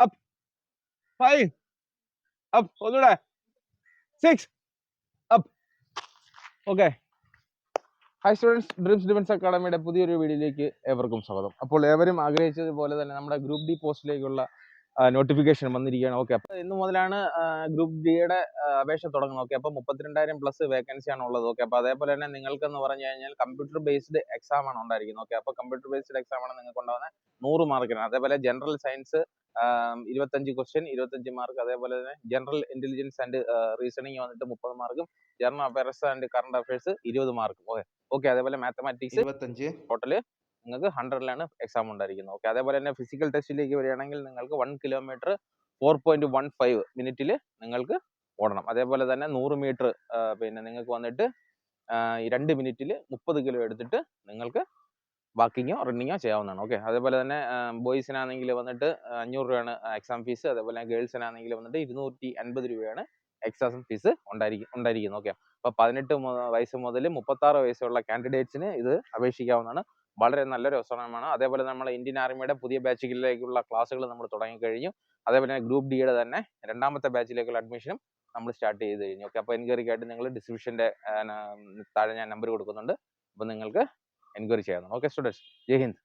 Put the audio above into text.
up, 5, up, ഒന്നുകൂടെ 6, up. Okay. Hi students, dreams defence അക്കാഡമിയുടെ പുതിയൊരു വീഡിയോയിലേക്ക് ഏവർക്കും സ്വാഗതം. അപ്പോൾ ഏവരും ആഗ്രഹിച്ചതുപോലെ തന്നെ നമ്മുടെ ഗ്രൂപ്പ് ഡി പോസ്റ്റിലേക്കുള്ള നോട്ടിഫിക്കേഷൻ വന്നിരിക്കുകയാണ്. ഓക്കെ, അപ്പോൾ ഇന്ന് മുതലാണ് ഗ്രൂപ്പ് ഡിയുടെ അപേക്ഷ തുടങ്ങുന്നത്. ഓക്കെ, അപ്പോൾ 32,000+ വേക്കൻസിയാണ് ഉള്ളത്. ഓക്കെ, അപ്പോൾ അതേപോലെ തന്നെ നിങ്ങൾക്കെന്ന് പറഞ്ഞു കഴിഞ്ഞാൽ കമ്പ്യൂട്ടർ ബേസ്ഡ് എക്സാം ആണ് ഉണ്ടായിരിക്കുന്നത്. ഓക്കെ, അപ്പോൾ കമ്പ്യൂട്ടർ ബേസ്ഡ് എക്സാം ആണ് നിങ്ങൾക്ക് ഉണ്ടാകുന്നത് 100 മാർക്കിനാണ്. അതേപോലെ ജനറൽ സയൻസ് 25 ക്വസ്റ്റ്യൻ 25 മാർക്ക്. അതേപോലെ തന്നെ ജനറൽ ഇന്റലിജൻസ് ആൻഡ് റീസണിങ് വന്നിട്ട് 30 മാർക്കും. General affairs and current affairs 20 മാർക്കും. ഓക്കെ, അതേപോലെ മാത്തമാറ്റിക്സ് 25. ടോട്ടല് നിങ്ങൾക്ക് 100ലാണ് എക്സാം ഉണ്ടായിരിക്കുന്നത്. ഓക്കെ, അതേപോലെ തന്നെ ഫിസിക്കൽ ടെസ്റ്റിലേക്ക് വരികയാണെങ്കിൽ നിങ്ങൾക്ക് 1 കിലോമീറ്റർ 4.15 മിനിറ്റിൽ നിങ്ങൾക്ക് ഓടണം. അതേപോലെ തന്നെ 100 മീറ്റർ പിന്നെ നിങ്ങൾക്ക് വന്നിട്ട് 2 മിനിറ്റിൽ 30 കിലോ എടുത്തിട്ട് നിങ്ങൾക്ക് വാക്കിങ്ങോ റണ്ണിങ്ങോ ചെയ്യാവുന്നതാണ്. ഓക്കെ, അതേപോലെ തന്നെ ബോയ്സിനാണെങ്കിൽ വന്നിട്ട് 500 രൂപയാണ് എക്സാം ഫീസ്. അതേപോലെ ഗേൾസിനാണെങ്കിൽ വന്നിട്ട് 250 രൂപയാണ് എക്സാം ഫീസ് ഉണ്ടായിരിക്കുന്നത്. ഓക്കെ, അപ്പോൾ 18 വയസ്സ് മുതൽ 36 വയസ്സുള്ള കാൻഡിഡേറ്റ്സിന് ഇത് അപേക്ഷിക്കാവുന്നതാണ്. വളരെ നല്ലൊരു അവസരമാണ്. അതേപോലെ നമ്മൾ ഇന്ത്യൻ ആർമിയുടെ പുതിയ ബാച്ചുകളിലേക്കുള്ള ക്ലാസ്സുകൾ നമ്മൾ തുടങ്ങിക്കഴിഞ്ഞു. അതേപോലെ ഗ്രൂപ്പ് ഡിയുടെ തന്നെ 2ാമത്തെ ബാച്ചിലേക്കുള്ള അഡ്മിഷനും നമ്മൾ സ്റ്റാർട്ട് ചെയ്ത് കഴിഞ്ഞു. ഓക്കെ, അപ്പോൾ എൻക്വയറിക്കായിട്ട് നിങ്ങൾ ഡിസ്ക്രിപ്ഷൻ്റെ താഴെ ഞാൻ നമ്പർ കൊടുക്കുന്നുണ്ട്. അപ്പോൾ നിങ്ങൾക്ക് എൻക്വയറി ചെയ്യാവുന്നതാണ്. ഓക്കെ സ്റ്റുഡൻസ്, ജയ് ഹിന്ദ്.